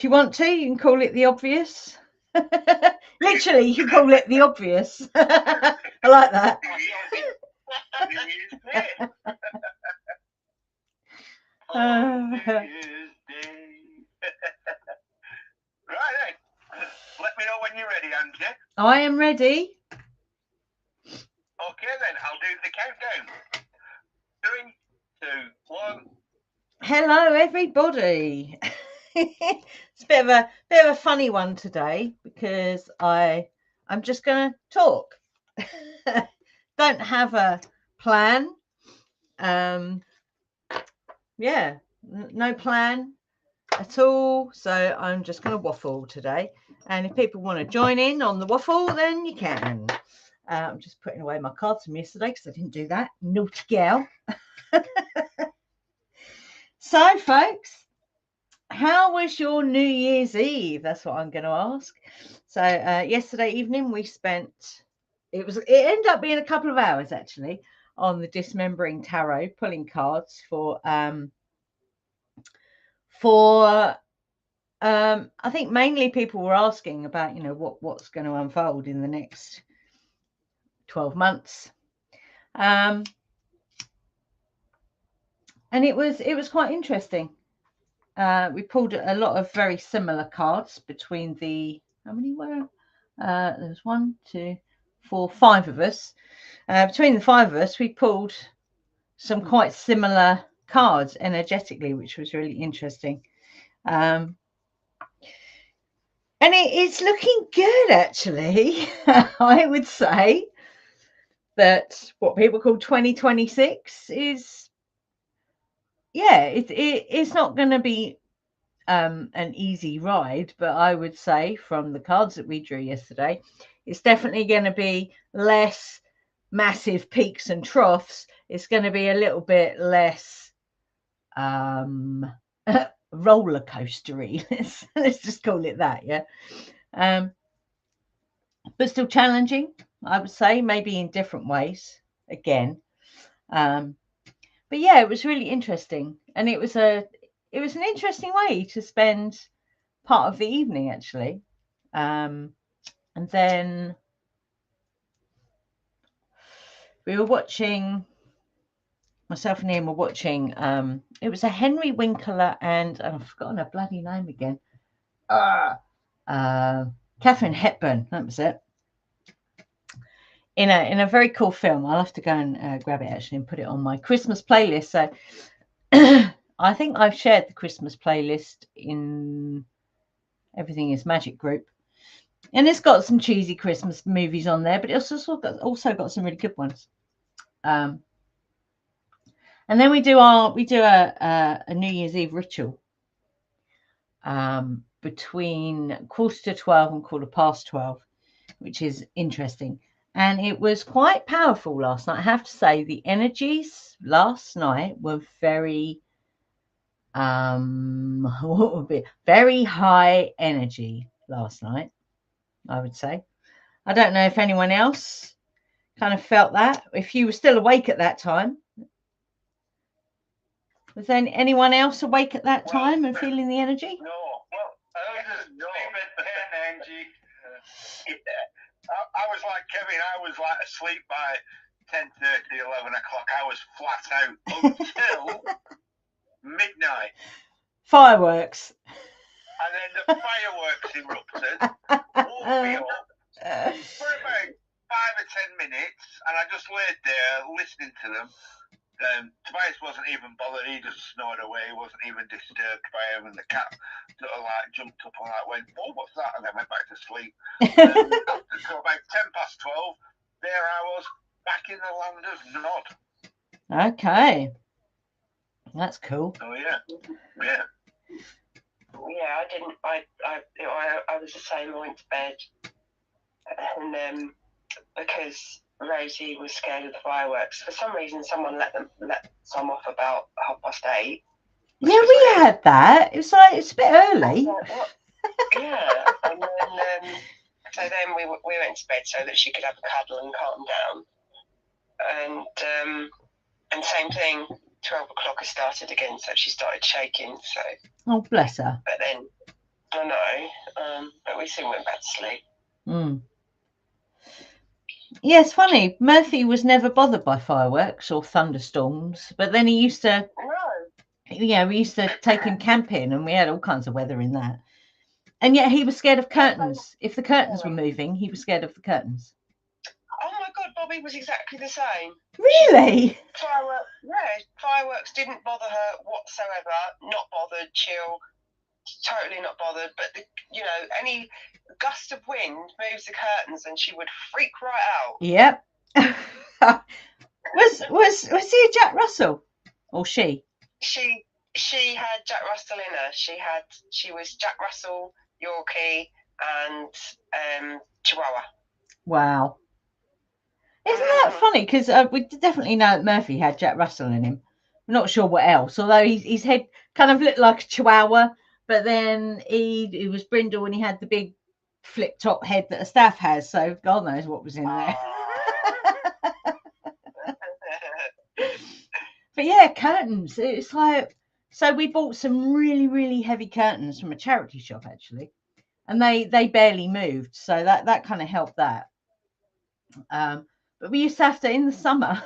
If you want to, you can call it the obvious. Literally, you can call it the obvious. I like that. New Year's Day. New Year's Day. Right then. Let me know when you're ready, Angie. I am ready. Okay then, I'll do the countdown. 3, 2, 1. Hello, everybody. It's a bit of a funny one today because I'm just going to talk. Don't have a plan. Yeah, no plan at all. So I'm just going to waffle today. And if people want to join in on the waffle, then you can. I'm just putting away my cards from yesterday because I didn't do that. Naughty girl. So, folks, how was your New Year's Eve? That's what I'm going to ask. So yesterday evening we spent, it ended up being a couple of hours actually on the Dismembering Tarot, pulling cards for I think mainly people were asking about, you know, what's going to unfold in the next 12 months. And it was quite interesting. We pulled a lot of very similar cards between how many were? There was 1, 2, 4, 5 of us. Between the 5 of us, we pulled some quite similar cards energetically, which was really interesting. And it's looking good, actually. I would say that what people call 2026 is, yeah, it's not going to be an easy ride, but I would say from the cards that we drew yesterday, it's definitely going to be less massive peaks and troughs. It's going to be a little bit less roller coastery. Let's just call it that, yeah. But still challenging, I would say, maybe in different ways again. But yeah, it was really interesting, and it was an interesting way to spend part of the evening actually. And then we were watching, myself and Ian were watching, it was a Henry Winkler and I've forgotten her bloody name again. Katharine Hepburn, that was it. In a very cool film. I'll have to go and grab it actually and put it on my Christmas playlist. So I think I've shared the Christmas playlist in Everything is Magic group. And it's got some cheesy Christmas movies on there, but it's also got some really good ones. And then we do a New Year's Eve ritual between 11:45 and 12:15, which is interesting. And it was quite powerful last night. I have to say the energies last night were very very high energy last night, I would say. I don't know if anyone else kind of felt that. If you were still awake at that time, was there anyone else awake at that time and feeling the energy? No. Well, I was just Angie. I was like Kevin. I was like asleep by 10:30, 11 o'clock. I was flat out until midnight. Fireworks. And then the fireworks erupted. Woke me up for about 5 or 10 minutes, and I just laid there listening to them. Tobias wasn't even bothered. He just snored away. He wasn't even disturbed by him. And the cat sort of like jumped up and like went, "Oh, what's that?" And then went back to sleep. So about 12:10, there I was back in the land of Nod. Okay, that's cool. Oh yeah. Yeah, I didn't. I was the same. I went to bed, and because Rosie was scared of the fireworks, for some reason, someone let some off about 8:30. Yeah, we had that. It was like it's a bit early. Yeah, and then so then we went to bed so that she could have a cuddle and calm down, and same thing. 12 o'clock has started again, so she started shaking. So oh, bless her. But then I know, but we soon went back to sleep. Mm. Yeah, it's funny. Murphy was never bothered by fireworks or thunderstorms, but then he used to, No. we used to take him camping, and we had all kinds of weather in that. And yet he was scared of curtains. If the curtains were moving, he was scared of the curtains. Oh my God, Bobby was exactly the same. Really? Fireworks didn't bother her whatsoever. Not bothered, chill, totally not bothered. But any gust of wind moves the curtains, and she would freak right out. Yep. was he a Jack Russell or she? She had Jack Russell in her. She was Jack Russell, Yorkie, and Chihuahua. Wow. Isn't that funny? Because we definitely know that Murphy had Jack Russell in him. I'm not sure what else, although his head kind of looked like a Chihuahua, but then he was brindle and he had the big flip top head that a staff has, so God knows what was in there. But yeah, curtains. It's like, so we bought some really, really heavy curtains from a charity shop actually, and they barely moved, so that kind of helped that. But we used to have to, in the summer,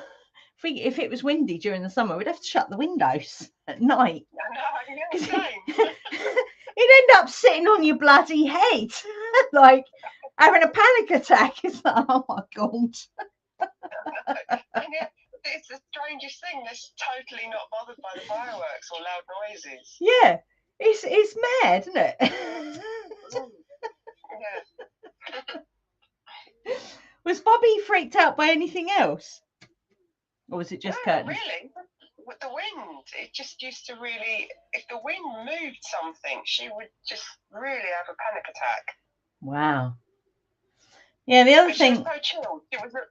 if it was windy during the summer, we'd have to shut the windows at night. You'd end up sitting on your bloody head, like having a panic attack. It's like, oh my God. It's the strangest thing. They're totally not bothered by the fireworks or loud noises. Yeah, it's mad, isn't it? Yeah. Was Bobby freaked out by anything else? Or was it just curtains? Really. With the wind, it just used to really, if the wind moved something, she would just really have a panic attack. Wow. Yeah, the other thing. She was so chilled.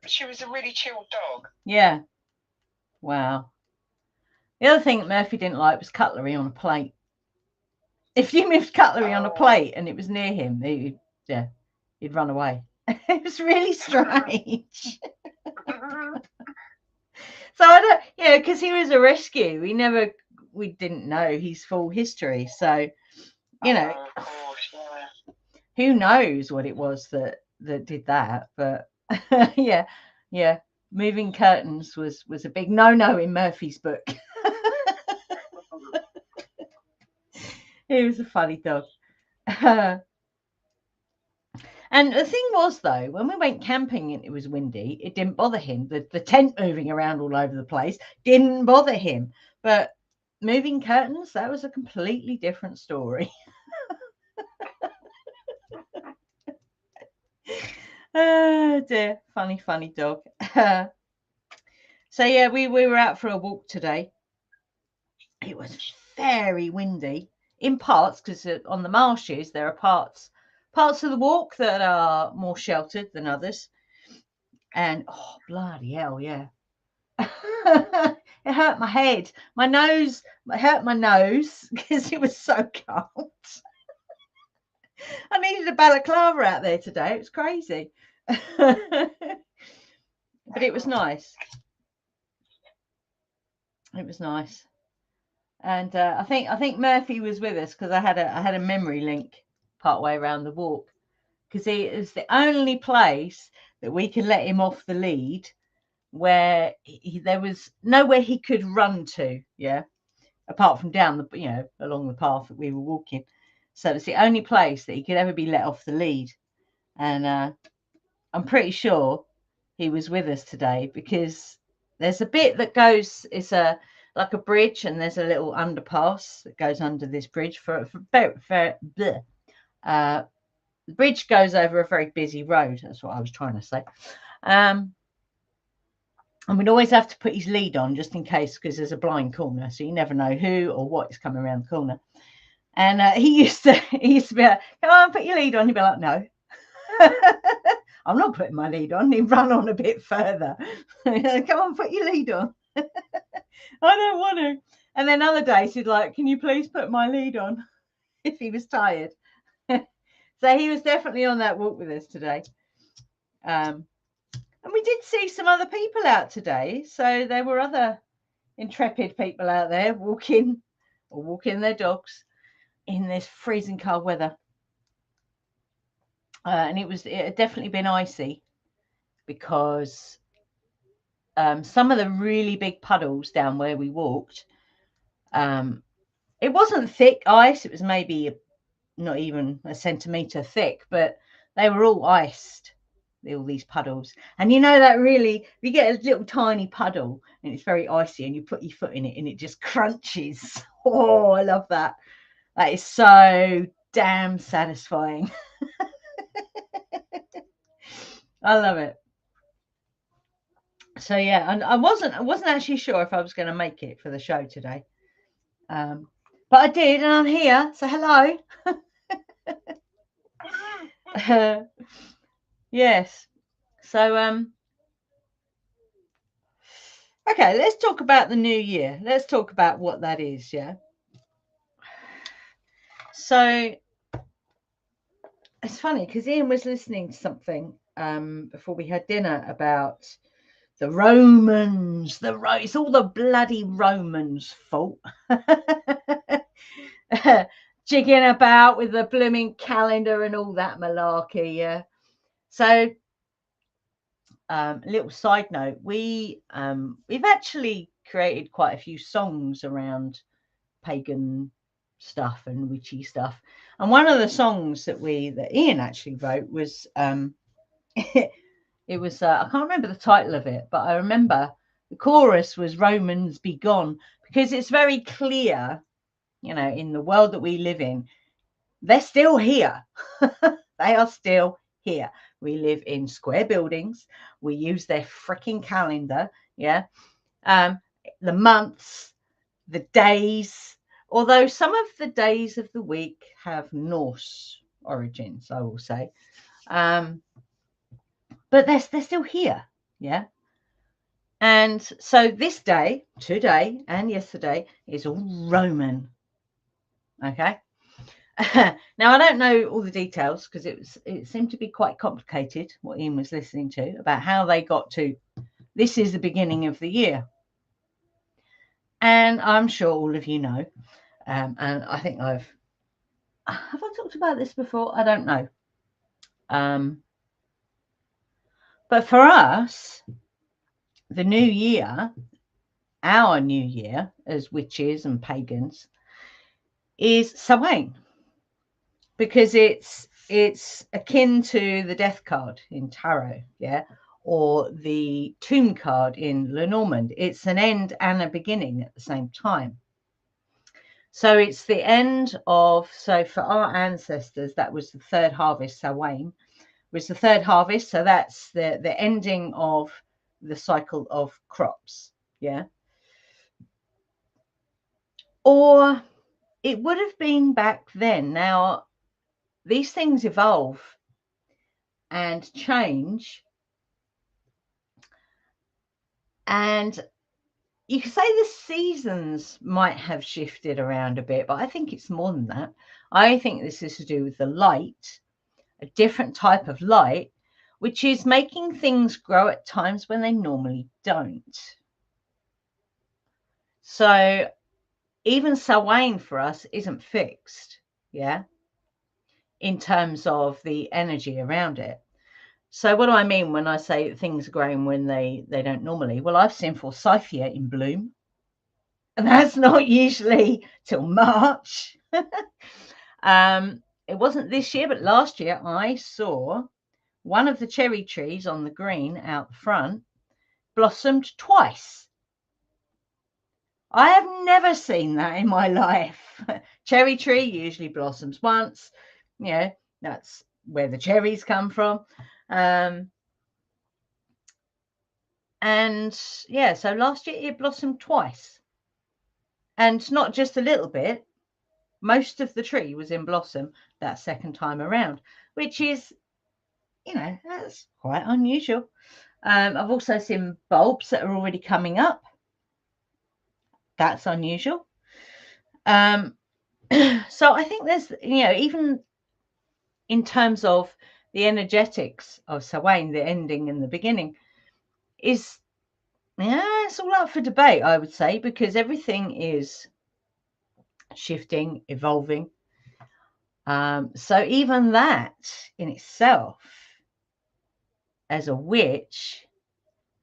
She was a really chilled dog. Yeah. Wow. The other thing that Murphy didn't like was cutlery on a plate. If you moved cutlery on a plate and it was near him, he'd run away. It was really strange. So I don't, because he was a rescue. We didn't know his full history. So, of course, yeah. Who knows what it was that did that? But yeah, moving curtains was a big no in Murphy's book. He was a funny dog. And the thing was, though, when we went camping and it was windy, it didn't bother him. The tent moving around all over the place didn't bother him. But moving curtains, that was a completely different story. Oh dear, funny dog. So yeah, we were out for a walk today. It was very windy in parts, because on the marshes there are parts of the walk that are more sheltered than others. And oh bloody hell, yeah. It hurt my head. My nose, it hurt my nose because it was so cold. I needed a balaclava out there today. It was crazy. But it was nice. It was nice. And I think Murphy was with us because I had a memory link part way around the walk, because it is the only place that we could let him off the lead where there was nowhere he could run to, apart from down the along the path that we were walking. So it's the only place that he could ever be let off the lead. And I'm pretty sure he was with us today, because there's a bit that goes, it's like a bridge, and there's a little underpass that goes under this bridge the bridge goes over a very busy road. That's what I was trying to say. And we'd always have to put his lead on just in case, because there's a blind corner, so you never know who or what is coming around the corner. And he used to be like, come on, put your lead on. He'd be like, no. I'm not putting my lead on. He'd run on a bit further. Come on, put your lead on. I don't want to. And then other days he'd like, can you please put my lead on, if he was tired. So he was definitely on that walk with us today. And we did see some other people out today. So there were other intrepid people out there walking their dogs in this freezing cold weather. and it had definitely been icy because some of the really big puddles down where we walked, it wasn't thick ice. It was maybe not even a centimetre thick, but they were all iced, all these puddles. And you know that really, if you get a little tiny puddle and it's very icy and you put your foot in it and it just crunches. Oh, I love that. That is so damn satisfying. I love it. So yeah, and I wasn't actually sure if I was going to make it for the show today, but I did, and I'm here. So hello. Yes. So okay, let's talk about the new year. Let's talk about what that is. Yeah. So it's funny because Ian was listening to something before we had dinner about the Romans. It's all the bloody Romans' fault. Jigging about with the blooming calendar and all that malarkey. Yeah. So, a little side note: we've actually created quite a few songs around pagan stuff and witchy stuff. And one of the songs that Ian actually wrote was it was I can't remember the title of it, but I remember the chorus was "Romans be gone," because it's very clear, you know, in the world that we live in, they're still here. They are still here. We live in square buildings. We use their freaking calendar. Yeah. The months, the days, although some of the days of the week have Norse origins, I will say. But they're still here. Yeah. And so this day, today and yesterday, is all Roman. Okay. Now I don't know all the details because it seemed to be quite complicated what Ian was listening to about how they got to this is the beginning of the year. And I'm sure all of you know. And I think have I talked about this before? I don't know. But for us, the new year, our new year as witches and pagans, is Samhain, because it's akin to the death card in tarot, yeah, or the tomb card in Lenormand. It's an end and a beginning at the same time. So it's the end of, so for our ancestors, that was the third harvest. Samhain was the third harvest. So that's the ending of the cycle of crops. Yeah. Or it would have been back then. Now, these things evolve and change. And you could say the seasons might have shifted around a bit, but I think it's more than that. I think this is to do with the light, a different type of light, which is making things grow at times when they normally don't. So even Samhain for us isn't fixed, yeah, in terms of the energy around it. So what do I mean when I say things are growing when they don't normally? Well, I've seen forsythia in bloom, and that's not usually till March. It wasn't this year, but last year I saw one of the cherry trees on the green out the front blossomed twice. I have never seen that in my life. Cherry tree usually blossoms once. Yeah, that's where the cherries come from. And yeah, so last year it blossomed twice. And not just a little bit. Most of the tree was in blossom that second time around, which is, you know, that's quite unusual. I've also seen bulbs that are already coming up. That's unusual. So I think there's, you know, even in terms of the energetics of Samhain, the ending and the beginning, is, yeah, it's all up for debate, I would say, because everything is shifting, evolving. So even that in itself, as a witch,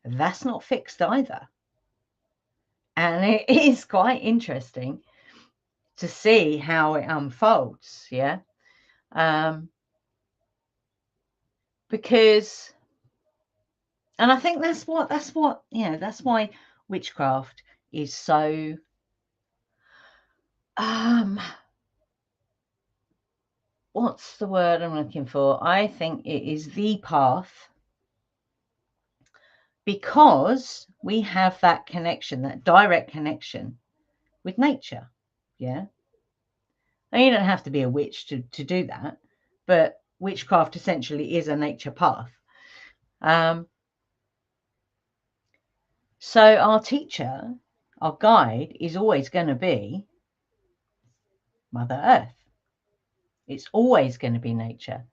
that's not fixed either. And it is quite interesting to see how it unfolds, yeah. Because, and I think that's what you know, that's why witchcraft is so what's the word I'm looking for? I think it is the path, because we have that connection, that direct connection with nature. Yeah. And you don't have to be a witch to do that, but witchcraft essentially is a nature path. So our teacher, our guide, is always going to be Mother Earth. It's always going to be nature.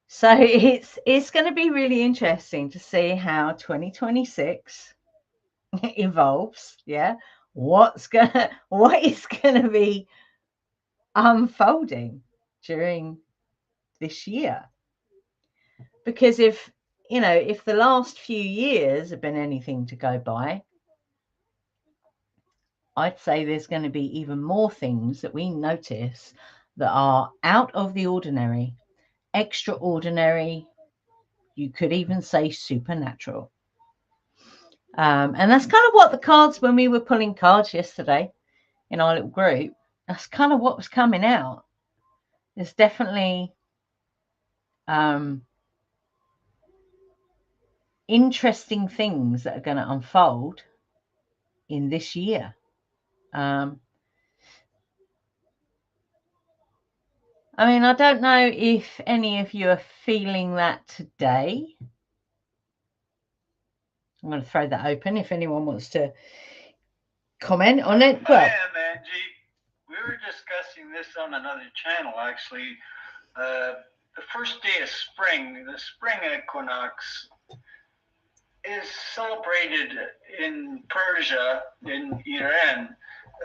So it's going to be really interesting to see how 2026 evolves. Yeah. What is going to be unfolding during this year? Because if the last few years have been anything to go by, I'd say there's going to be even more things that we notice that are out of the ordinary, extraordinary. You could even say supernatural. And that's kind of what the cards, when we were pulling cards yesterday in our little group, that's kind of what was coming out. There's definitely interesting things that are going to unfold in this year. I mean, I don't know if any of you are feeling that today. I'm going to throw that open if anyone wants to comment on it. Well, I am, Angie. We were discussing this on another channel, actually. The first day of spring, the spring equinox, is celebrated in Persia, in Iran,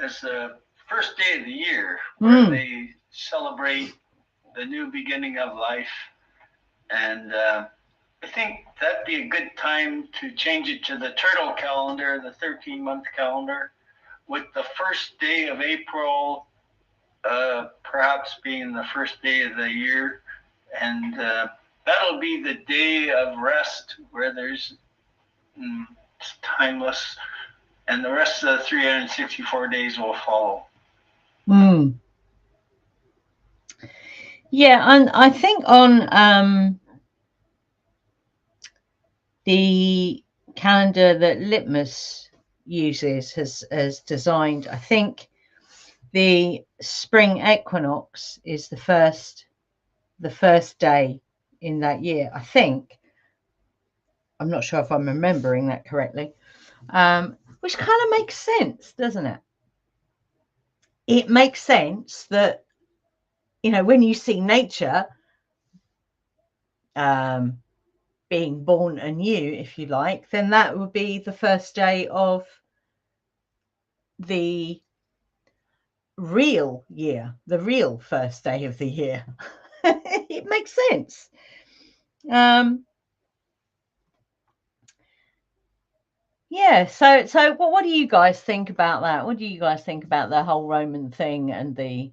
as the first day of the year, where they celebrate the new beginning of life. And I think that'd be a good time to change it to the turtle calendar, the 13-month calendar, with the first day of April perhaps being the first day of the year. And that'll be the day of rest, where there's it's timeless, and the rest of the 364 days will follow. Yeah, and I think on the calendar that Litmus uses has designed, I think the spring equinox is the first day in that year. I think. I'm not sure if I'm remembering that correctly, which kind of makes sense, doesn't it? It makes sense that, when you see nature being born anew, if you like, then that would be the first day of the real year, the real first day of the year. It makes sense. Yeah, so what do you guys think about that? What do you guys think about the whole Roman thing and the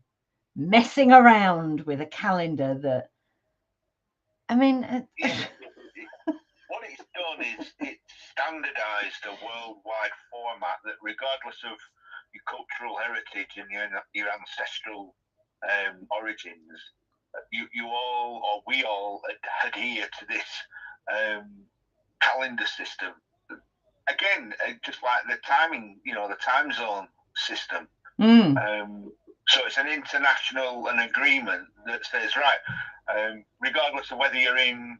messing around with a calendar that, I mean... What it's done is it's standardised a worldwide format that, regardless of your cultural heritage and your ancestral origins, you all, or we all, adhere to this calendar system. Again, just like the timing, the time zone system. So it's an international agreement that says, right, regardless of whether you're in,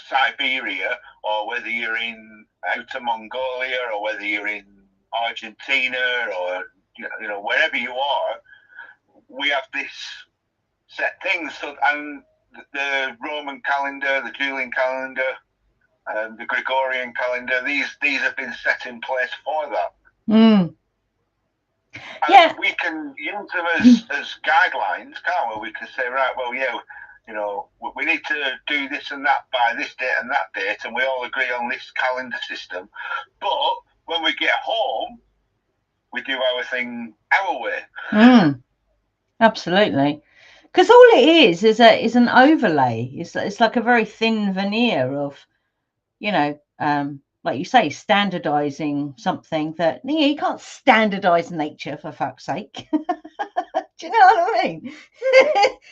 Siberia, or whether you're in outer Mongolia, or whether you're in Argentina, or wherever you are, we have this set things. So, and the Roman calendar, the Julian calendar, the Gregorian calendar, these have been set in place for that. Yeah. We can use them as guidelines, can't we? We can say, right, well, yeah, you know, we need to do this and that by this date and that date, and we all agree on this calendar system. But when we get home, we do our thing our way. Absolutely. Because all it is an overlay. It's like a very thin veneer of, you know, like you say, standardizing something that you can't standardize nature, for fuck's sake. Do you know what I mean?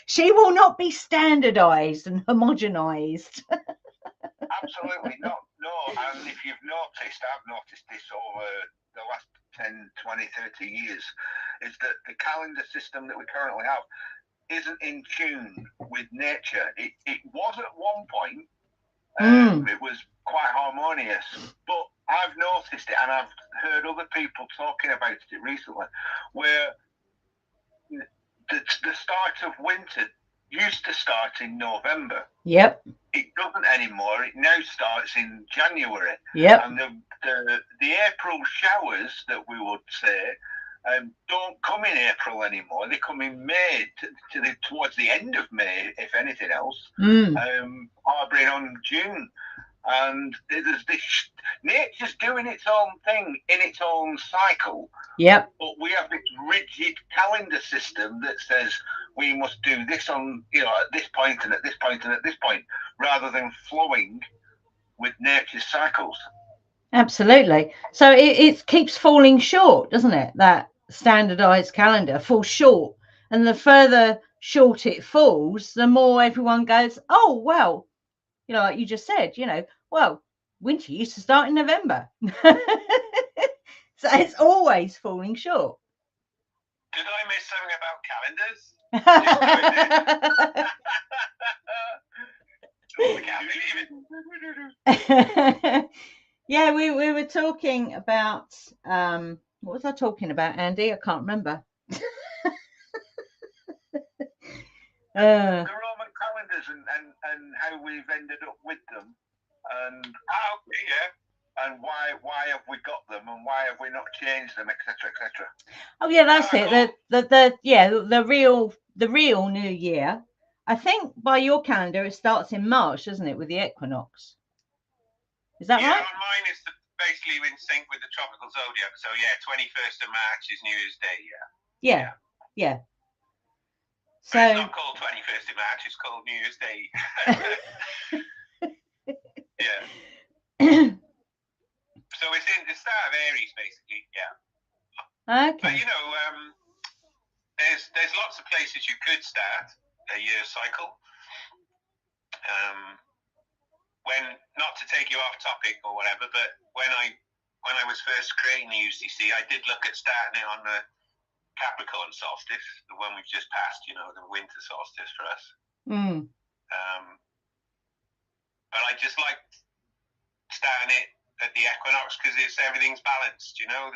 She will not be standardized and homogenized. Absolutely not. No, and if you've noticed, I've noticed this over the last 10, 20, 30 years, is that the calendar system that we currently have isn't in tune with nature. It was at one point. It was quite harmonious, but I've noticed it, and I've heard other people talking about it recently, where the start of winter used to start in November. Yep. It doesn't anymore. It now starts in January. Yep. And the April showers that we would say don't come in April anymore. They come in May, towards the end of May, if anything else. Harboring on June. And there's this, nature's doing its own thing in its own cycle. Yep. But we have this rigid calendar system that says we must do this on, you know, at this point and at this point and at this point, rather than flowing with nature's cycles. Absolutely. So it keeps falling short, doesn't it? That standardized calendar falls short. And the further short it falls, the more everyone goes, oh, well, you know, like you just said, you know, well, winter used to start in November. So it's always falling short. Did I miss something about calendars? Yeah, we were talking about, what was I talking about, Andy? I can't remember. The Roman calendars and how we've ended up with them, and and why have we got them, and why have we not changed them, etc., etc. Oh yeah, that's it. Cool. The real New Year. I think by your calendar it starts in March, doesn't it, with the equinox? Is that right? Yeah, mine is basically in sync with the tropical zodiac. So yeah, 21st of March is New Year's Day. Yeah. So but it's not called 21st of March, it's called New Year's Day. Yeah. So it's in the start of Aries, basically, yeah. Okay. But you know, there's lots of places you could start a year cycle. When, not to take you off topic or whatever, but when I was first creating the UCC, I did look at starting it on the Capricorn solstice, the one we've just passed, you know, the winter solstice for us. But I just liked starting it at the equinox because everything's balanced, you know.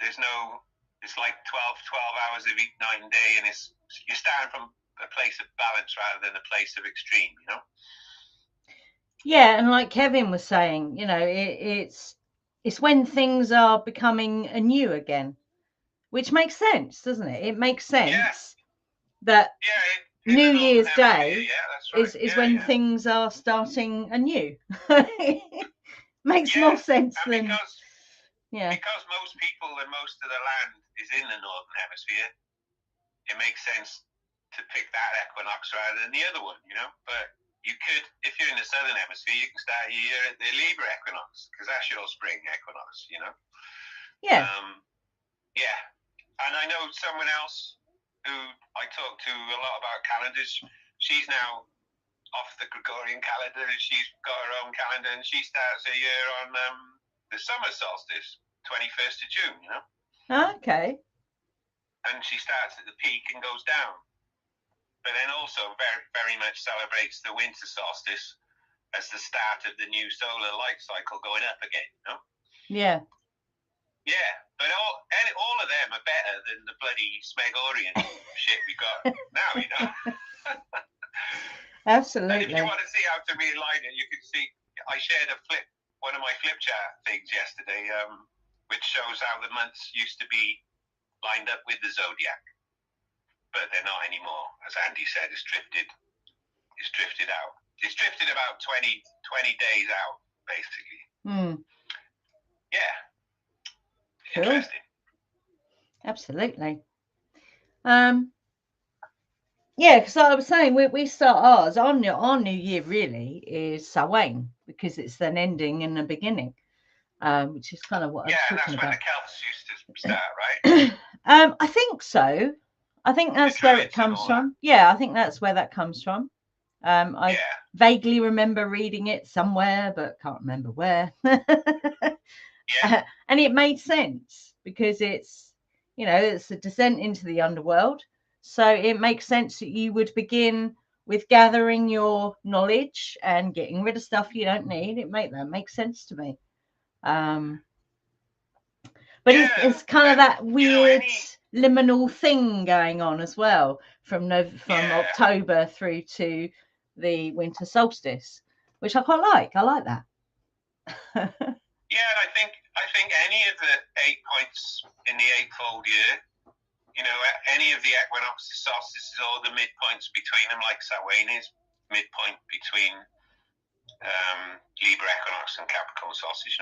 It's like 12 hours of night and day, and you're starting from a place of balance rather than a place of extreme, you know. Yeah, and like Kevin was saying, you know, it's when things are becoming anew again, which makes sense, doesn't it? It makes sense that New Year's Day is when things are starting anew. Makes more sense than because most people and most of the land is in the northern hemisphere. It makes sense to pick that equinox rather than the other one, you know. But you could, if you're in the southern hemisphere, you can start your year at the Libra equinox because that's your spring equinox, you know. Yeah. And I know someone else who I talk to a lot about calendars. She's now off the Gregorian calendar and she's got her own calendar, and she starts her year on the summer solstice, 21st of June, you know. Okay. And she starts at the peak and goes down. But then also very, very much celebrates the winter solstice as the start of the new solar light cycle going up again, you know? Yeah. Yeah, but all of them are better than the bloody Smegorian shit we got now, you know? Absolutely. And if you want to see how to realign it, you can see, I shared one of my flip chart things yesterday, which shows how the months used to be lined up with the zodiac, but they're not anymore. As Andy said, it's drifted out. It's drifted about 20 days out, basically. Yeah. Cool. Interesting. Absolutely. Yeah, because I was saying we start ours. Our new year really is Samhain, because it's an ending and a beginning, which is kind of what I was talking about. Yeah, that's when the Celts used to start, right? I think so. I think that's where it comes from. Yeah, I think that's where that comes from. I vaguely remember reading it somewhere, but can't remember where. And it made sense because it's a descent into the underworld. So it makes sense that you would begin with gathering your knowledge and getting rid of stuff you don't need. That makes sense to me. But it's kind of that weird liminal thing going on as well from October through to the winter solstice, which I quite like. I like that. Yeah, and I think any of the 8 points in the eightfold year, any of the equinoxes, solstices, or the midpoints between them, like Samhain is midpoint between Libra equinox and Capricorn solstice.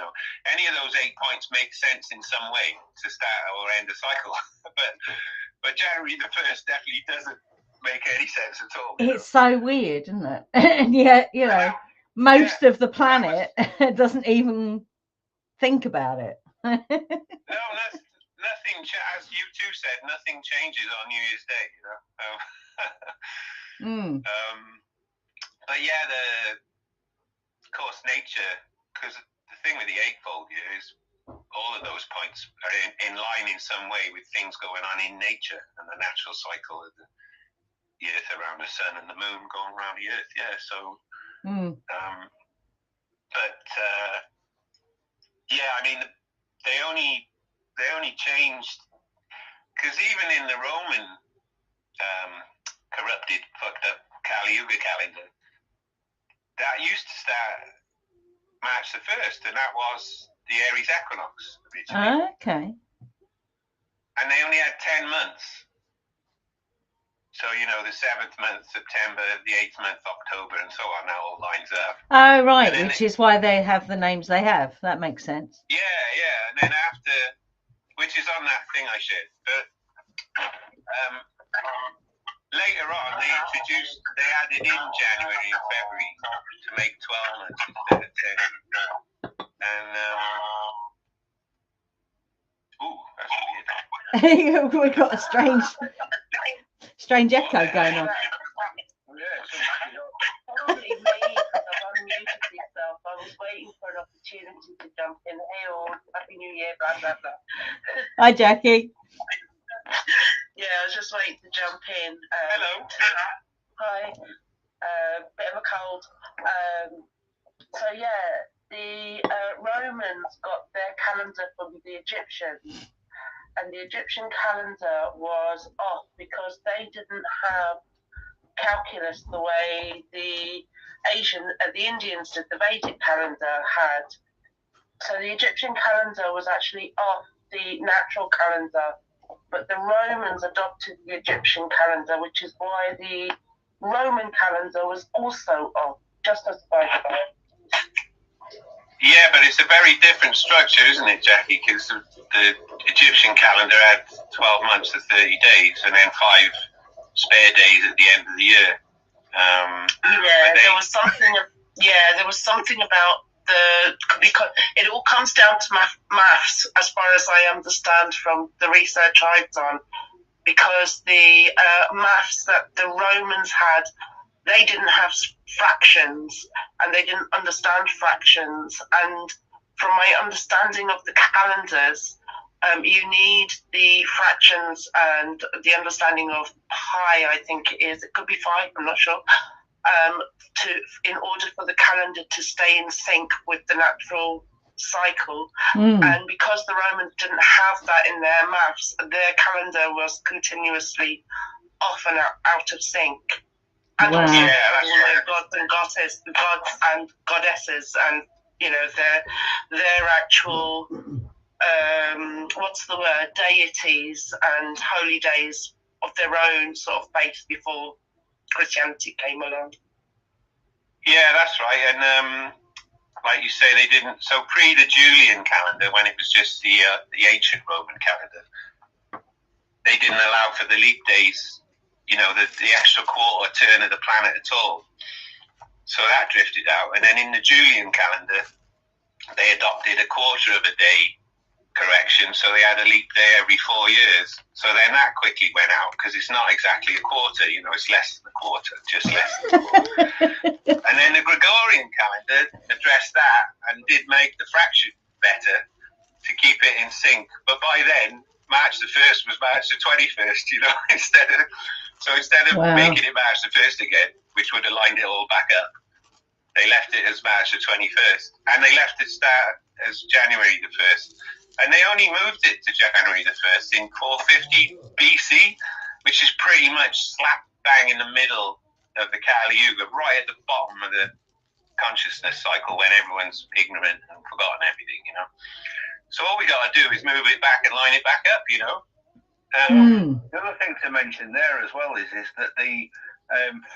Any of those 8 points make sense in some way to start or end a cycle. but January the 1st definitely doesn't make any sense at all. It's so weird, isn't it? And yet, most of the planet doesn't even think about it. No, nothing. As you two said, nothing changes on New Year's Day. But yeah, of course, nature. Because the thing with the eightfold year is all of those points are in line in some way with things going on in nature and the natural cycle of the Earth around the sun and the moon going around the Earth. Yeah. So. Yeah, I mean, they only changed because even in the Roman corrupted, fucked up Kali Yuga calendar, that used to start March the 1st, and that was the Aries equinox originally. Okay. And they only had 10 months. So, the 7th month, September, the 8th month, October, and so on, that all lines up. Oh, right, which is why they have the names they have. That makes sense. Yeah. And then after, which is on that thing I shared, but later on, they added in January and February to make 12 months instead of 10. And, that's weird. We got a strange echo going on. Probably me, because I've unmuted myself. I was waiting for an opportunity to jump in. Hey all, Happy New Year, blah, blah, blah. Hi, Jackie. Yeah, I was just waiting to jump in. Hello. Hi. Bit of a cold. So yeah, the Romans got their calendar from the Egyptians. And the Egyptian calendar was off because they didn't have calculus the way the Indians did, the Vedic calendar had. So the Egyptian calendar was actually off the natural calendar, but the Romans adopted the Egyptian calendar, which is why the Roman calendar was also off, just as by the way. Yeah, but it's a very different structure, isn't it, Jackie? Because the Egyptian calendar had 12 months to 30 days and then 5 spare days at the end of the year. There was something about because it all comes down to maths, as far as I understand from the research I've done, because the maths that the Romans had, they didn't have fractions and they didn't understand fractions. And from my understanding of the calendars, you need the fractions and the understanding of pi, I think it is. It could be 5, I'm not sure. In order for the calendar to stay in sync with the natural cycle. And because the Romans didn't have that in their maths, their calendar was continuously off and out of sync. And also their gods and goddesses and their actual what's the word, deities and holy days of their own sort of faith before Christianity came along. Yeah, that's right. And like you say, they didn't. So pre the Julian calendar, when it was just the ancient Roman calendar, they didn't allow for the leap days. You know, the extra quarter turn of the planet at all. So that drifted out. And then in the Julian calendar, they adopted a quarter of a day correction, so they had a leap day every 4 years. So then that quickly went out, because it's not exactly a quarter, you know, it's less than a quarter, just less than a quarter. And then the Gregorian calendar addressed that and did make the fraction better to keep it in sync. But by then, March the 1st was March the 21st, you know, instead of making it March the 1st again, which would have lined it all back up, they left it as March the 21st. And they left it start as January the 1st. And they only moved it to January the 1st in 450 BC, which is pretty much slap bang in the middle of the Kali Yuga, right at the bottom of the consciousness cycle when everyone's ignorant and forgotten everything, you know. So all we got to do is move it back and line it back up, you know. The other thing to mention there as well is that the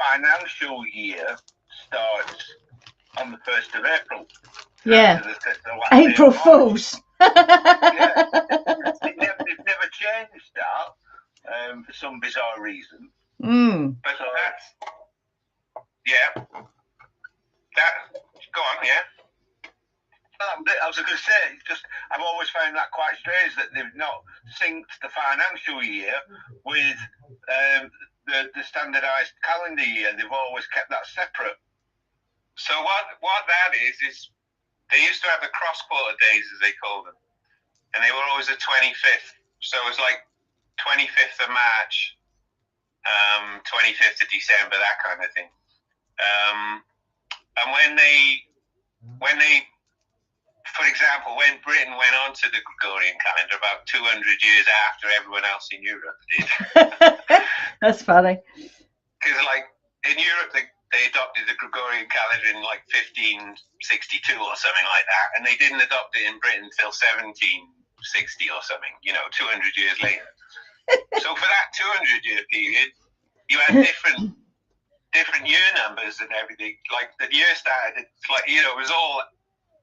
financial year starts on the 1st of April. Yeah. April Fools. They've never changed that for some bizarre reason. But that's, yeah. That, go on, yeah. I was going to say, it's just, I've always found that quite strange that they've not synced the financial year with the standardised calendar year. They've always kept that separate. So what that is they used to have the cross-quarter days, as they call them, and they were always the 25th. So it was like 25th of March, 25th of December, that kind of thing. And when they, for example, when Britain went on to the Gregorian calendar about 200 years after everyone else in Europe did. That's funny. Because, like, in Europe, they adopted the Gregorian calendar in, like, 1562 or something like that, and they didn't adopt it in Britain until 1760 or something, you know, 200 years later. So for that 200-year period, you had different year numbers and everything. Like, the year started, it's like, you know, it was all...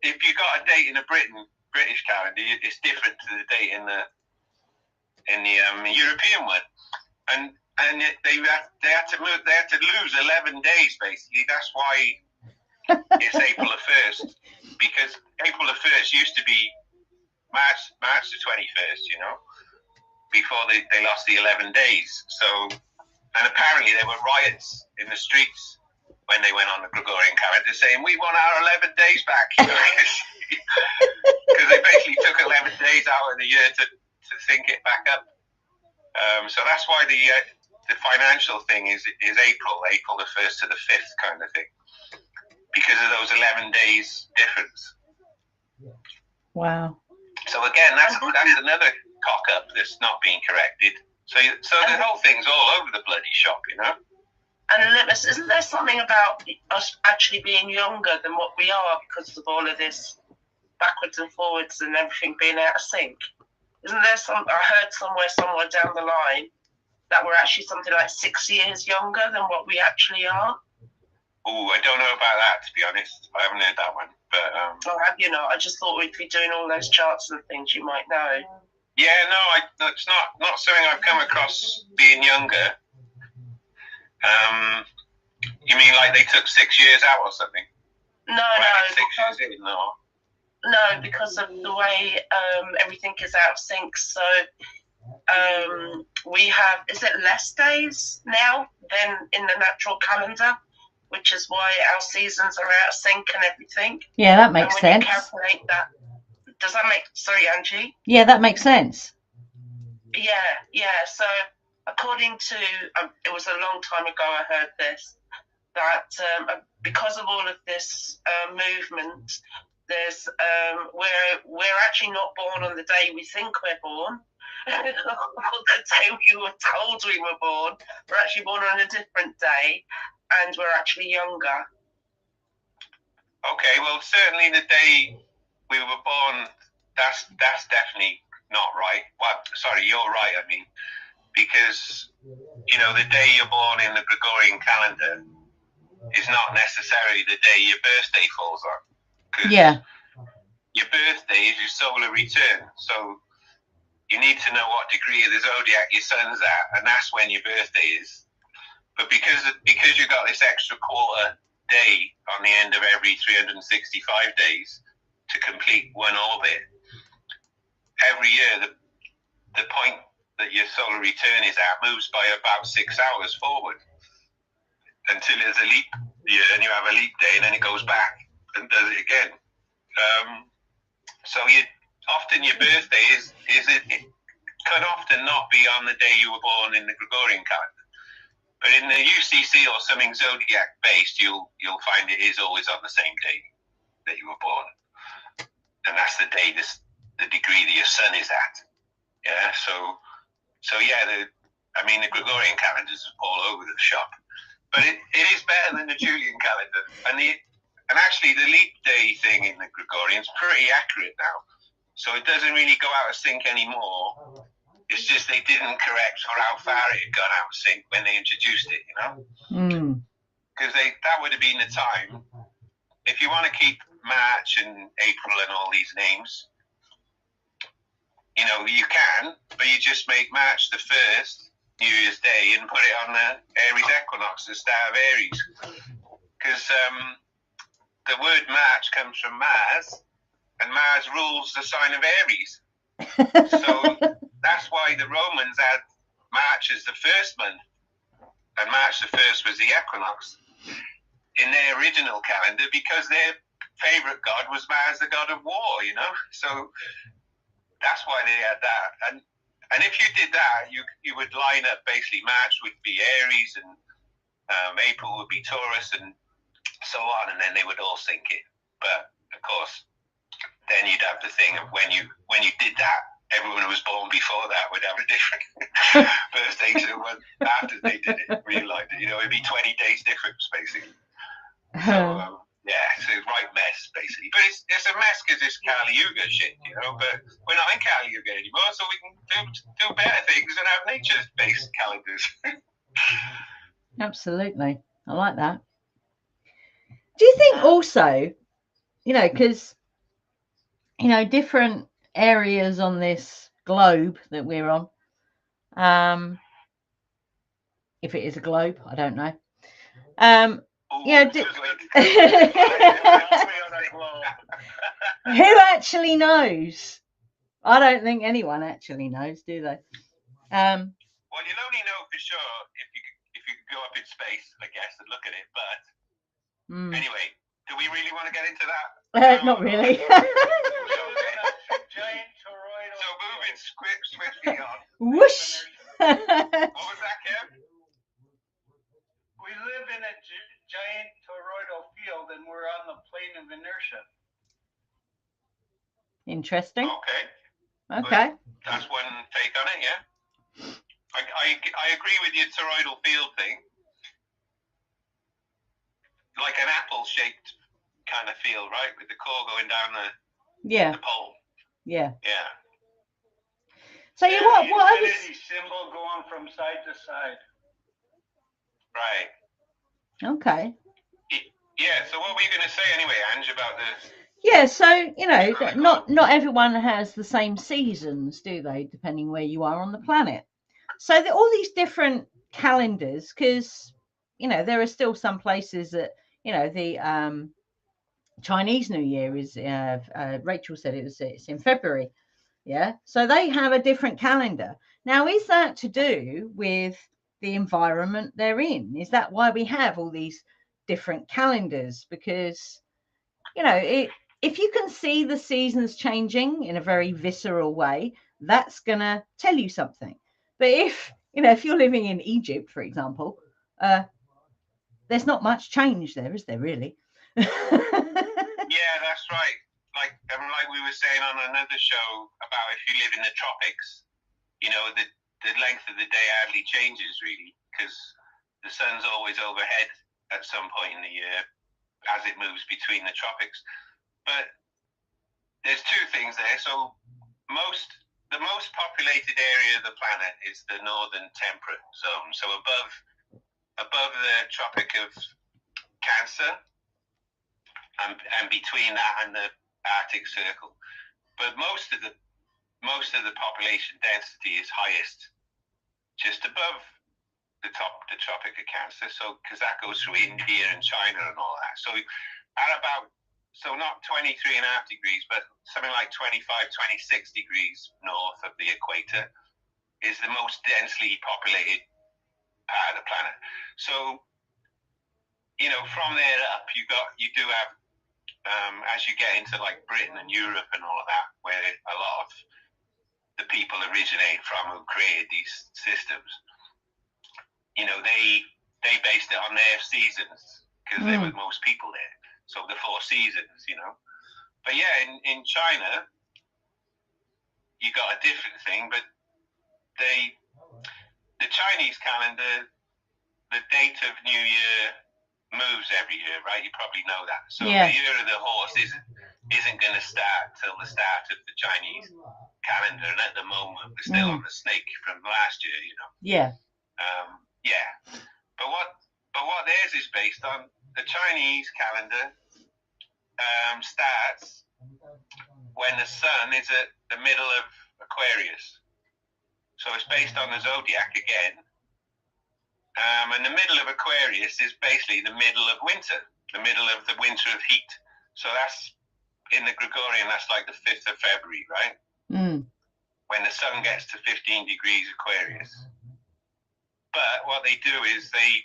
If you got a date in a British calendar, it's different to the date in the European one, and they had to lose 11 days basically. That's why it's April the 1st, because April the 1st used to be March the 21st, you know, before they lost the 11 days. So, and apparently there were riots in the streets when they went on the Gregorian calendar saying, we want our 11 days back, you know, because they basically took 11 days out of the year to sync it back up. So that's why the financial thing is April the 1st to the 5th kind of thing, because of those 11 days difference. Wow. So again, that's another cock up that's not being corrected. So the whole thing's all over the bloody shop, you know. And isn't there something about us actually being younger than what we are because of all of this backwards and forwards and everything being out of sync? Isn't there I heard somewhere down the line that we're actually something like 6 years younger than what we actually are? Oh, I don't know about that, to be honest. I haven't heard that one. But oh, have you not? I just thought we'd be doing all those charts and things. You might know. Yeah, no, it's not something I've come across being younger. You mean like they took 6 years out or something? No, No, because of the way everything is out of sync. So we have, is it less days now than in the natural calendar, which is why our seasons are out of sync and everything. Yeah, that makes sense. You calculate that. Does that make, sorry, Angie? Yeah, that makes sense. Yeah. So according to, it was a long time ago I heard this, that because of all of this movement, there's we're actually not born on the day we think we're born. The day we were told we were born. We're actually born on a different day, and we're actually younger. Okay, well, certainly the day we were born that's definitely not right. Well, sorry, you're right. I mean, because the day you're born in the Gregorian calendar is not necessarily the day your birthday falls on. Because your birthday is your solar return, so you need to know what degree of the zodiac your sun's at, and that's when your birthday is. But because you've got this extra quarter day on the end of every 365 days to complete one orbit, every year the point that your solar return is at moves by about 6 hours forward until there's a leap year and you have a leap day, and then it goes back and does it again. So often your birthday it can often not be on the day you were born in the Gregorian calendar. But in the UCC or something zodiac based, you'll find it is always on the same day that you were born, and that's the day the degree that your sun is at. Yeah. So yeah. The Gregorian calendar is all over the shop, but it is better than the Julian calendar, and actually the leap day thing in the Gregorian is pretty accurate now. So it doesn't really go out of sync anymore. It's just they didn't correct for how far it had gone out of sync when they introduced it, Because that would have been the time. If you want to keep March and April and all these names, you can, but you just make March the 1st, New Year's Day, and put it on the Aries equinox, the star of Aries. Because the word March comes from Mars, and Mars rules the sign of Aries. So that's why the Romans had March as the first month, and March the 1st was the equinox in their original calendar, because their favorite god was Mars, the god of war. So that's why they had that. And if you did that, you would line up basically. March would be Aries, and April would be Taurus, and so on, and then they would all sync it. But of course, then you'd have the thing of when you did that, everyone who was born before that would have a different birthday to the one after they did it, realised it. It'd be 20 days difference, basically. So, it's a right mess, basically. But it's a mess because it's Kali Yuga shit, but we're not in Kali Yuga anymore, so we can do better things and have nature-based calendars. Absolutely. I like that. Do you think also, because, different areas on this globe that we're on, if it is a globe, I don't know. Who actually knows? I don't think anyone actually knows, do they? Well, you'll only know for sure if you go up in space, I guess, and look at it. But anyway, do we really want to get into that? Not really. Giant toroidal. So moving swiftly on. Whoosh. What was that, Kev? We live in a giant toroidal field, and we're on the plane of inertia. Interesting. Okay. That's one take on it, yeah. I agree with your toroidal field thing. Like an apple-shaped kind of field, right? With the core going down the pole. Yeah. Yeah. So you what other symbol going from side to side. Right. Okay. Yeah. So what were you going to say anyway, Ange, about the? Yeah. So not everyone has the same seasons, do they? Depending where you are on the planet. So all these different calendars, because there are still some places that the Chinese New Year is. Rachel said it's in February. Yeah. So they have a different calendar. Now, is that to do with the environment they're in? Is that why we have all these different calendars? Because, if you can see the seasons changing in a very visceral way, that's going to tell you something. But if you're living in Egypt, for example, there's not much change there, is there really? Yeah, that's right. Like we were saying on another show about if you live in the tropics, the length of the day hardly changes really, because the sun's always overhead at some point in the year as it moves between the tropics. But there's two things there. So the most populated area of the planet is the northern temperate zone. So above the Tropic of Cancer, and between that and the Arctic Circle. But most of the population density is highest just above the Tropic of Cancer. So because that goes through India and China and all that. So at about, so not 23.5 degrees, but something like 25, 26 degrees north of the equator is the most densely populated part of the planet. So, you know, from there up, you do have, as you get into like Britain and Europe and all of that, where a lot of the people originate from who created these systems, you know, they based it on their seasons because there were most people there. So the 4 seasons, you know. But yeah, in China, you got a different thing, but the Chinese calendar, the date of New Year moves every year, right? You probably know that. So the year of the horse isn't going to start till the start of the Chinese calendar, and at the moment we're still on the snake from last year, you know. Yeah. But what theirs is based on, the Chinese calendar starts when the sun is at the middle of Aquarius. So it's based on the zodiac again. And the middle of Aquarius is basically the middle of winter, the middle of the winter of heat. So that's, in the Gregorian, that's like the 5th of February, right? When the sun gets to 15 degrees Aquarius. But what they do is they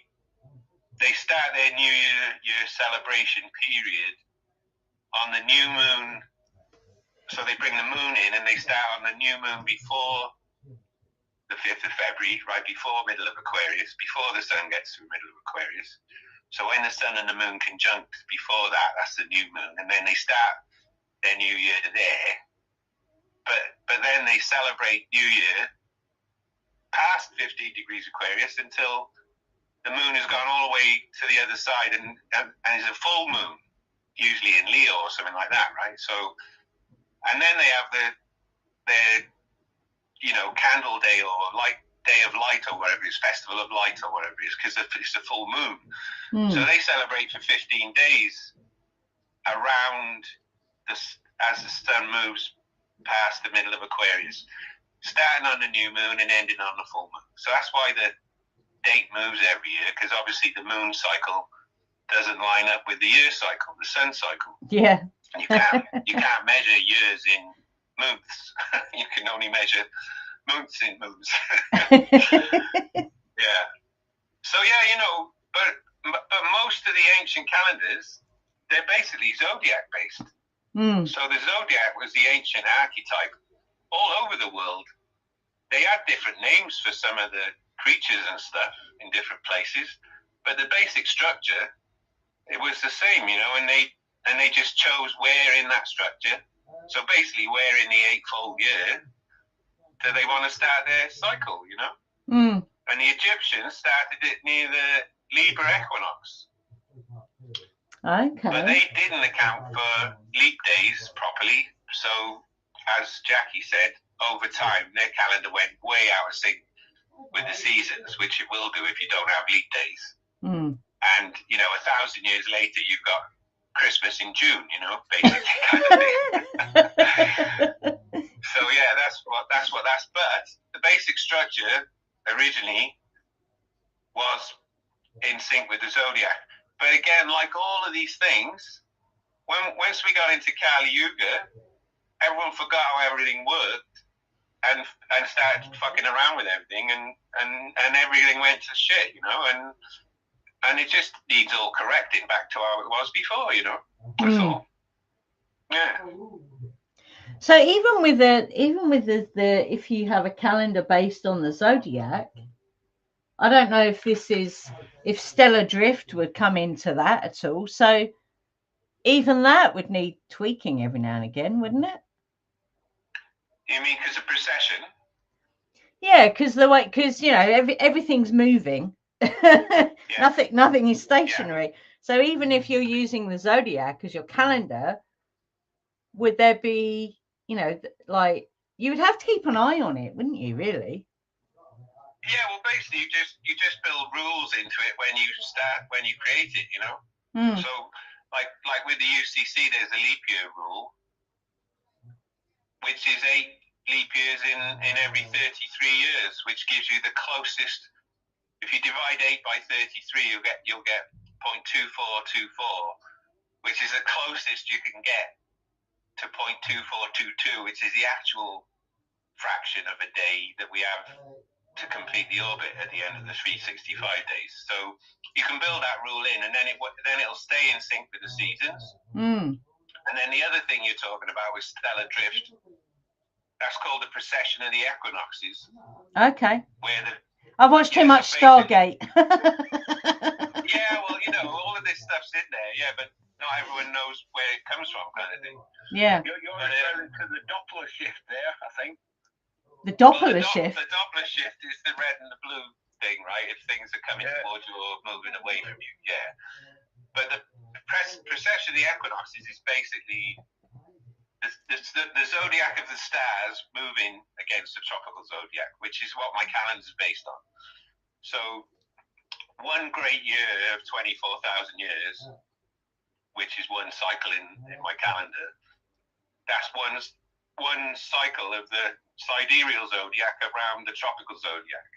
start their New Year celebration period on the new moon. So they bring the moon in and they start on the new moon before the 5th of February, right before middle of Aquarius, before the sun gets to the middle of Aquarius. So when the sun and the moon conjunct before that, that's the new moon. And then they start their New Year there. But then they celebrate New Year past 15 degrees Aquarius until the moon has gone all the way to the other side and is a full moon, usually in Leo or something like that, right? So, and then they have their you know, candle day or day of light or whatever it is, festival of light or whatever it is, because it's a full moon. So they celebrate for 15 days around as the sun moves past the middle of Aquarius, starting on the new moon and ending on the full moon. So that's why the date moves every year, because obviously the moon cycle doesn't line up with the year cycle, the sun cycle. Yeah. And you can't measure years in months. You can only measure months in moons. Yeah. So yeah, you know, but most of the ancient calendars, they're basically zodiac based. So the zodiac was the ancient archetype all over the world. They had different names for some of the creatures and stuff in different places, but the basic structure, it was the same, you know, and they just chose where in that structure. So basically, where in the 8-fold year do they want to start their cycle, you know? And the Egyptians started it near the Libra equinox. Okay. But they didn't account for leap days properly. So, as Jackie said, over time, their calendar went way out of sync with the seasons, which it will do if you don't have leap days. And, you know, 1,000 years later, you've got Christmas in June, you know, basically kind of thing. So yeah, that's. But the basic structure originally was in sync with the zodiac. But again, like all of these things, once we got into Kali Yuga, everyone forgot how everything worked and started fucking around with everything, and everything went to shit, you know, and it just needs all correcting back to how it was before, you know. That's all. Yeah. So even with the if you have a calendar based on the zodiac, I don't know if stellar drift would come into that at all. So even that would need tweaking every now and again, wouldn't it? You mean because of precession? Yeah, because you know everything's moving. Nothing is stationary. So even if you're using the zodiac as your calendar, would there be, you know, like you would have to keep an eye on it, wouldn't you? Really? Yeah, well, basically, you just build rules into it when you create it, you know. Mm. So, like with the UCC, there's a leap year rule, which is 8 leap years in every 33 years, which gives you the closest. If you divide 8 by 33, you'll get 0.2424, which is the closest you can get to 0.2422, which is the actual fraction of a day that we have to complete the orbit at the end of the 365 days. So you can build that rule in, and then it'll stay in sync with the seasons. Mm. And then the other thing you're talking about was stellar drift. That's called the precession of the equinoxes. Okay. Where I've watched too much Stargate. Yeah, well, you know, all of this stuff's in there, yeah, but not everyone knows where it comes from, kind of thing. Yeah. You're referring to the Doppler shift there, I think. The Doppler shift. The Doppler shift is the red and the blue thing, right? If things are coming towards you or moving away from you, yeah. But the precession of the equinoxes is basically the zodiac of the stars moving against the tropical zodiac, which is what my calendar is based on. So one great year of 24,000 years, which is one cycle in my calendar, that's one cycle of the sidereal zodiac around the tropical zodiac,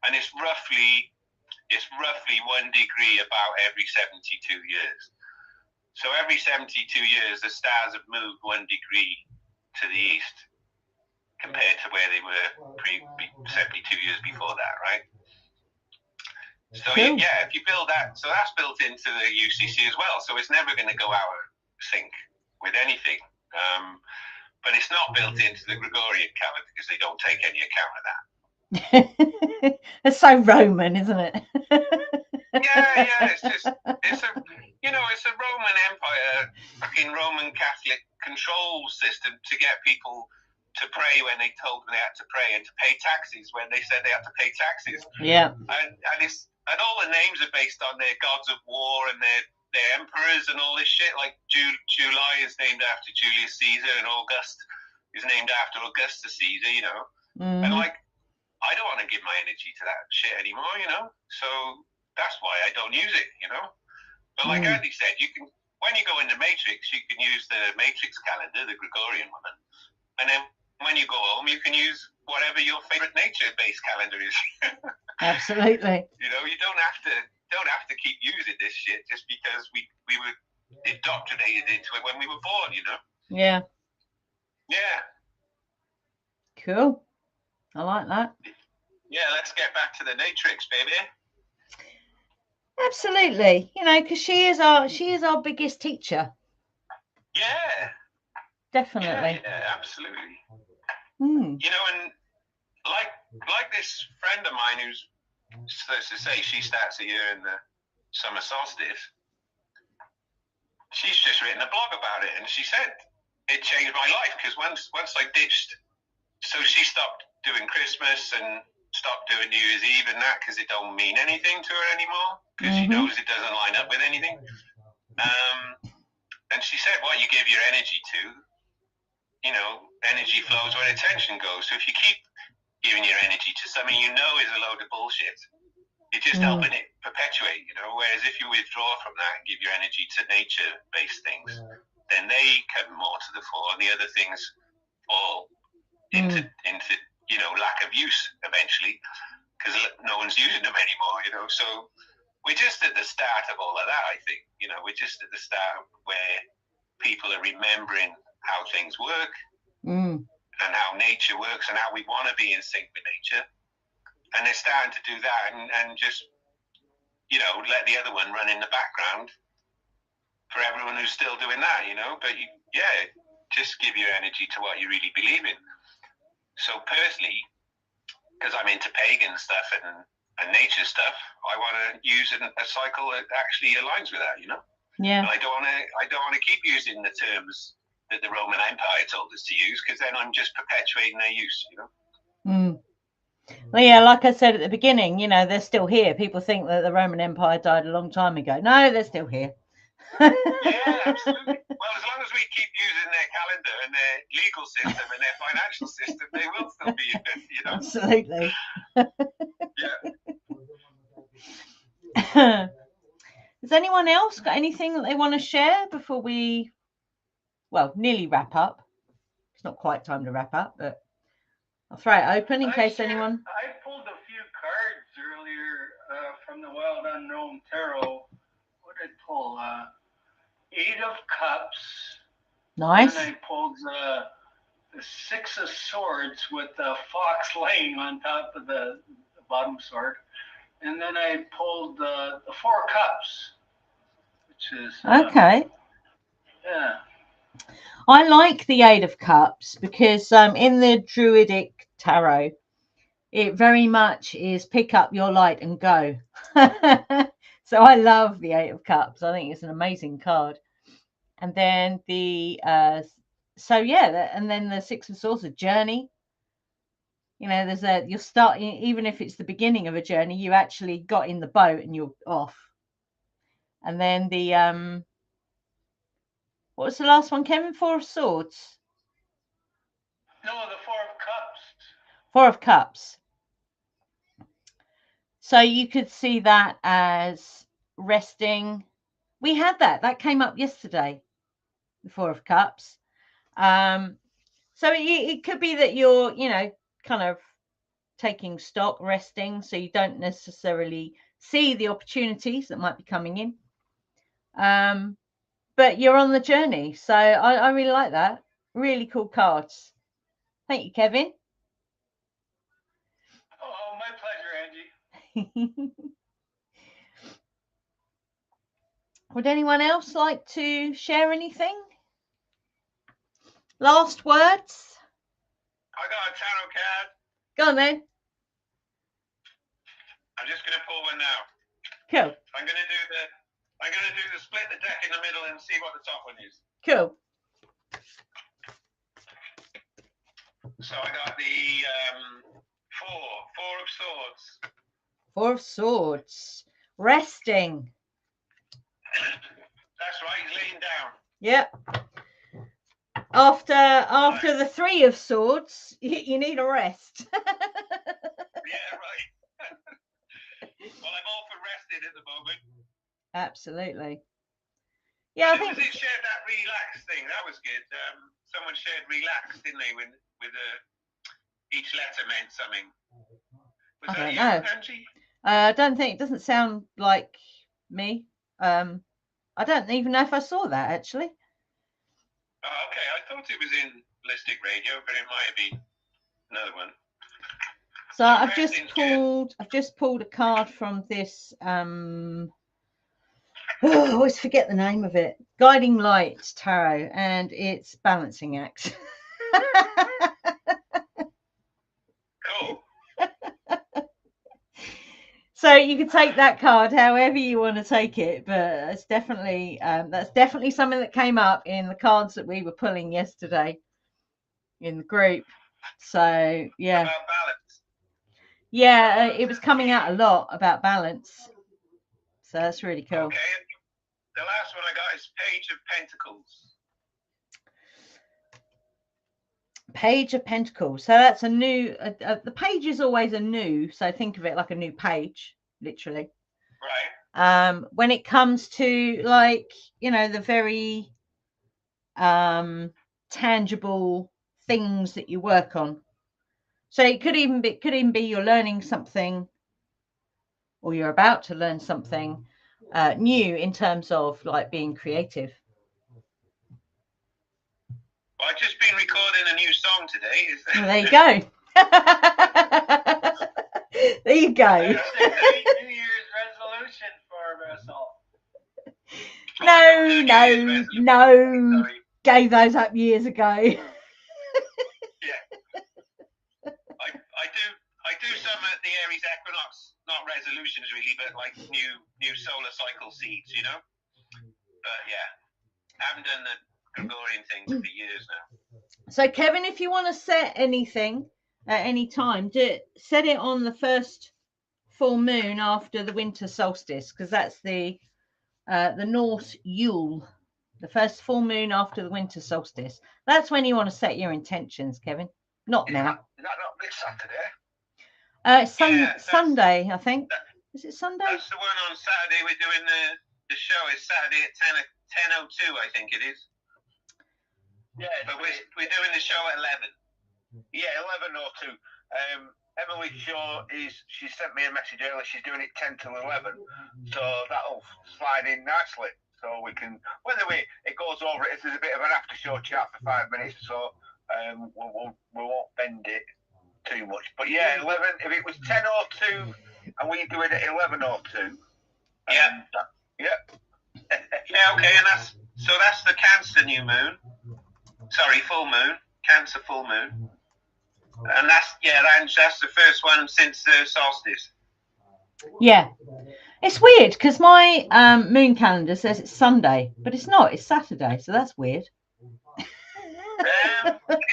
and it's roughly 1 degree about every 72 years. So every 72 years, the stars have moved 1 degree to the east compared to where they were 72 years before that, right? So yeah, if you build that, so that's built into the UCC as well. So it's never going to go out of sync with anything. But it's not built into the Gregorian calendar because they don't take any account of that. It's so Roman, isn't it? Yeah. It's a Roman Empire, fucking Roman Catholic control system to get people to pray when they told them they had to pray, and to pay taxes when they said they had to pay taxes. Yeah. And all the names are based on their gods of war and their emperors and all this shit. Like July is named after Julius Caesar, and August is named after Augustus Caesar, you know. Mm-hmm. And like, I don't want to give my energy to that shit anymore, you know. So that's why I don't use it, you know. But like Andy said, you can, when you go into Matrix, you can use the Matrix calendar, the Gregorian one, and then when you go home, you can use whatever your favorite nature-based calendar is. Absolutely. You know, you don't have to keep using this shit just because we were indoctrinated into it when we were born, you know. Yeah. Yeah. Cool. I like that. Yeah, let's get back to the Natrix, baby. Absolutely. You know, because she is our biggest teacher. Yeah. Definitely. Yeah, absolutely. Mm. You know, and like this friend of mine who's supposed to say she starts a year in the summer solstice. She's just written a blog about it, and she said it changed my life because once I ditched, so she stopped doing Christmas and stopped doing New Year's Eve and that because it don't mean anything to her anymore because she knows it doesn't line up with anything. And she said, what you give your energy to, you know, energy flows where attention goes. So if you keep giving your energy to something you know is a load of bullshit, you're just helping it perpetuate, you know. Whereas if you withdraw from that and give your energy to nature-based things, then they come more to the fore, and the other things fall into you know, lack of use eventually because no one's using them anymore, you know. So we're just at the start of all of that, I think. You know, we're just at the start where people are remembering how things work and how nature works and how we want to be in sync with nature. And they're starting to do that and just, you know, let the other one run in the background for everyone who's still doing that, you know. But, just give your energy to what you really believe in. So personally, because I'm into pagan stuff and nature stuff, I want to use a cycle that actually aligns with that, you know. Yeah. And I don't want to keep using the terms that the Roman Empire told us to use because then I'm just perpetuating their use, you know. Well, yeah, like I said at the beginning, you know, they're still here. People think that the Roman Empire died a long time ago. No, they're still here. Yeah, absolutely. Well, as long as we keep using their calendar and their legal system and their financial system, they will still be in it, you know. Absolutely. Yeah. Has anyone else got anything that they want to share before we, well, nearly wrap up? It's not quite time to wrap up, but I'll throw it open in case anyone. I pulled a few cards earlier from the Wild Unknown Tarot. What did I pull? 8 of Cups. Nice. And I pulled the 6 of Swords with the fox laying on top of the bottom sword. And then I pulled the 4 Cups, which is... Okay. Yeah. I like the 8 of Cups because in the Druidic Tarot, it very much is pick up your light and go. So I love the 8 of Cups. I think it's an amazing card. And then the and then the 6 of Swords, a journey. You know, you're starting, even if it's the beginning of a journey, you actually got in the boat and you're off. And then the what was the last one, Kevin? 4 of Swords. No, the 4 of Cups. 4 of Cups. So you could see that as resting. We had that came up yesterday, the 4 of Cups. So it could be that you're, you know, kind of taking stock, resting, so you don't necessarily see the opportunities that might be coming in. But you're on the journey. So I really like that. Really cool cards. Thank you, Kevin. Oh, my pleasure, Angie. Would anyone else like to share anything? Last words? I got a tarot card. Go on then. I'm just going to pull one now. Cool. I'm going to do the split the deck in the middle and see what the top one is. Cool. So I got the 4 of Swords. 4 of Swords. Resting. That's right, he's laying down. Yep. After the 3 of Swords, you need a rest. Yeah, right. Well, I'm all for rested at the moment. Absolutely. Yeah, I think it shared that relax thing. That was good. Someone shared relax, didn't they? With each letter meant something. Was I that don't you, know. Angie? I don't think, it doesn't sound like me. I don't even know if I saw that actually. Oh, okay. I thought it was in Ballistic Radio, but it might have been another one. So I've just pulled a card from this I always forget the name of it. Guiding Light Tarot, and it's Balancing Act. Cool. So you can take that card however you want to take it, but it's definitely that's definitely something that came up in the cards that we were pulling yesterday in the group. So yeah. About balance. Yeah, it was coming out a lot about balance. So that's really cool. Okay. The last one I got is Page of Pentacles. Page of Pentacles. So that's a new, the page is always a new. So think of it like a new page, literally. Right. When it comes to, like, you know, the very tangible things that you work on. So it could even be you're learning something, or you're about to learn something new in terms of like being creative. Well, I've just been recording a new song today. Well, there you go. There you go. New Year's resolution for us all. No. Gave those up years ago. Yeah. I do some at the Aries equinox, not resolutions really, but like new solar cycle seeds, you know. But yeah, I haven't done the Gregorian thing for years now. So Kevin, if you want to set anything at any time, set it on the first full moon after the winter solstice, because that's the the Norse Yule, the first full moon after the winter solstice. That's when you want to set your intentions, Kevin. Not now. Is that not this Saturday? It's Sunday, I think. Is it Sunday? That's the one on Saturday. We're doing the show. It's Saturday at 10:02, I think it is. Yeah, but we're doing the show at 11. Yeah, 11:02. Emily Shaw she sent me a message earlier. She's doing it 10 till 11, so that'll slide in nicely. So we can, whether it goes over it, if there's a bit of an after show chat for 5 minutes or so, we won't bend it too much. But yeah, 11. If it was 10:02 and we do it at 11:02. Yeah. Yeah. Yeah. Okay, and that's the Cancer new moon. Sorry, full moon. Cancer full moon. And that's the first one since the solstice. Yeah. It's weird because my moon calendar says it's Sunday, but it's not. It's Saturday, so that's weird. It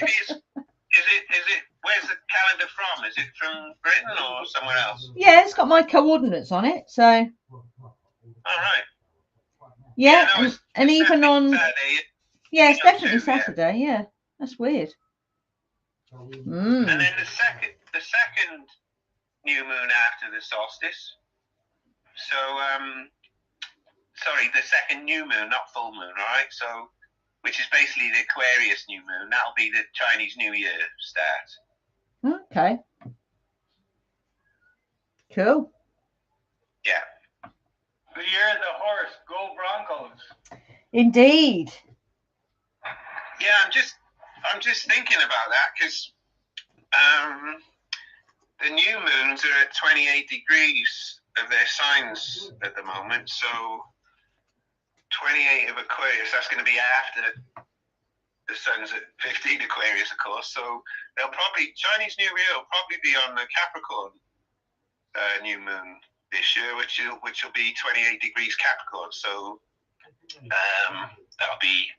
is. Is it? Where's the calendar from? Is it from Britain or somewhere else? Yeah, it's got my coordinates on it, so. All right. Yeah, no, and even on. Saturday, yeah, it's definitely Saturday. Yeah, that's weird. And then the second new moon after the solstice. So, sorry, the second new moon, not full moon, all right? So, which is basically the Aquarius new moon. That'll be the Chinese New Year start. Okay. Cool. Yeah. The year of the horse. Go Broncos. Indeed. Yeah, I'm just thinking about that because the new moons are at 28 degrees of their signs at the moment. So 28 of Aquarius, that's going to be after the sun's at 15 Aquarius, of course. So they'll probably, Chinese New Year will probably be on the Capricorn new moon this year, which will be 28 degrees Capricorn. So that'll be,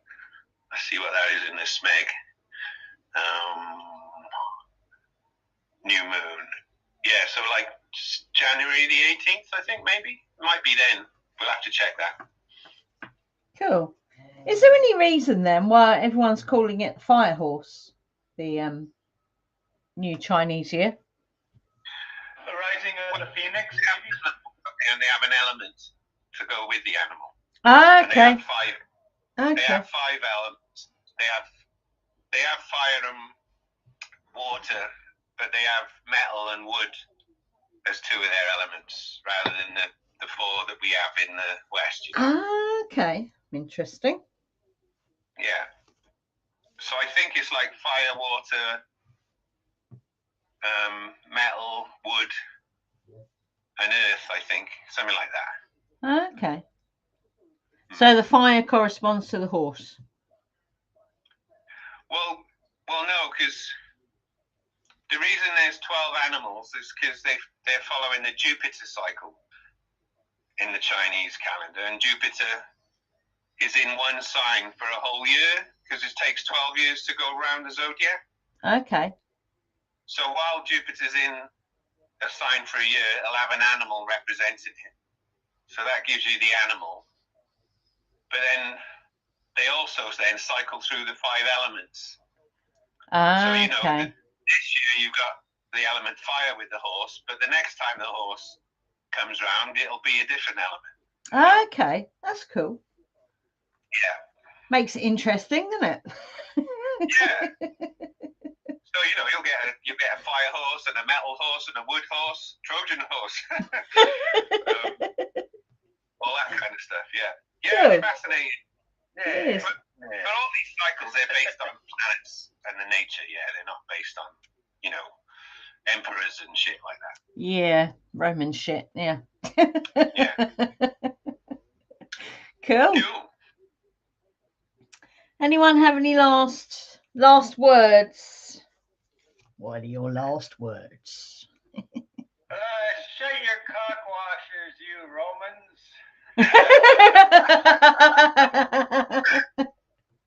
let's see what that is in this Smeg. New moon. Yeah, so like January the 18th, I think, maybe. It might be then. We'll have to check that. Cool. Is there any reason then why everyone's calling it Fire Horse, the new Chinese year? The rising of the phoenix. And they have an element to go with the animal. Okay. They have five elements. They have fire and water, but they have metal and wood as two of their elements, rather than the four that we have in the West. Okay. Interesting. Yeah. So I think it's like fire, water, metal, wood, and earth, I think. Something like that. Okay. So the fire corresponds to the horse. Well, no, because the reason there's 12 animals is because they're following the Jupiter cycle in the Chinese calendar, and Jupiter is in one sign for a whole year because it takes 12 years to go around the zodiac. Okay. So while Jupiter's in a sign for a year, it'll have an animal representing it. So that gives you the animal. But then they also then cycle through the five elements. So, you know, this year you've got the element fire with the horse, but the next time the horse comes round, it'll be a different element. Okay, that's cool. Yeah. Makes it interesting, doesn't it? Yeah. So, you know, you'll get a fire horse and a metal horse and a wood horse, Trojan horse. All that kind of stuff, yeah. Yeah, it's fascinating. Yeah. But all these cycles, they're based on planets and the nature, yeah. They're not based on, you know, emperors and shit like that. Yeah, Roman shit, yeah. Yeah. Cool. Anyone have any last words? What are your last words? Shut your cock washers, you Romans.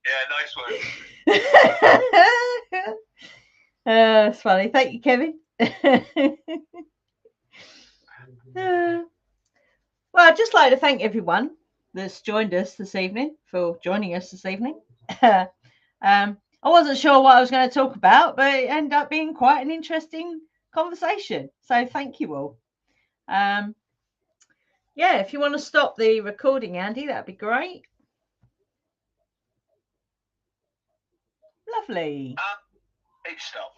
Yeah, nice one. That's funny. Thank you, Kevin. Well, I'd just like to thank everyone that's joined us this evening, for joining us this evening. I wasn't sure what I was going to talk about, but it ended up being quite an interesting conversation. So thank you all. Yeah, if you want to stop the recording, Andy, that'd be great. Lovely. It stopped.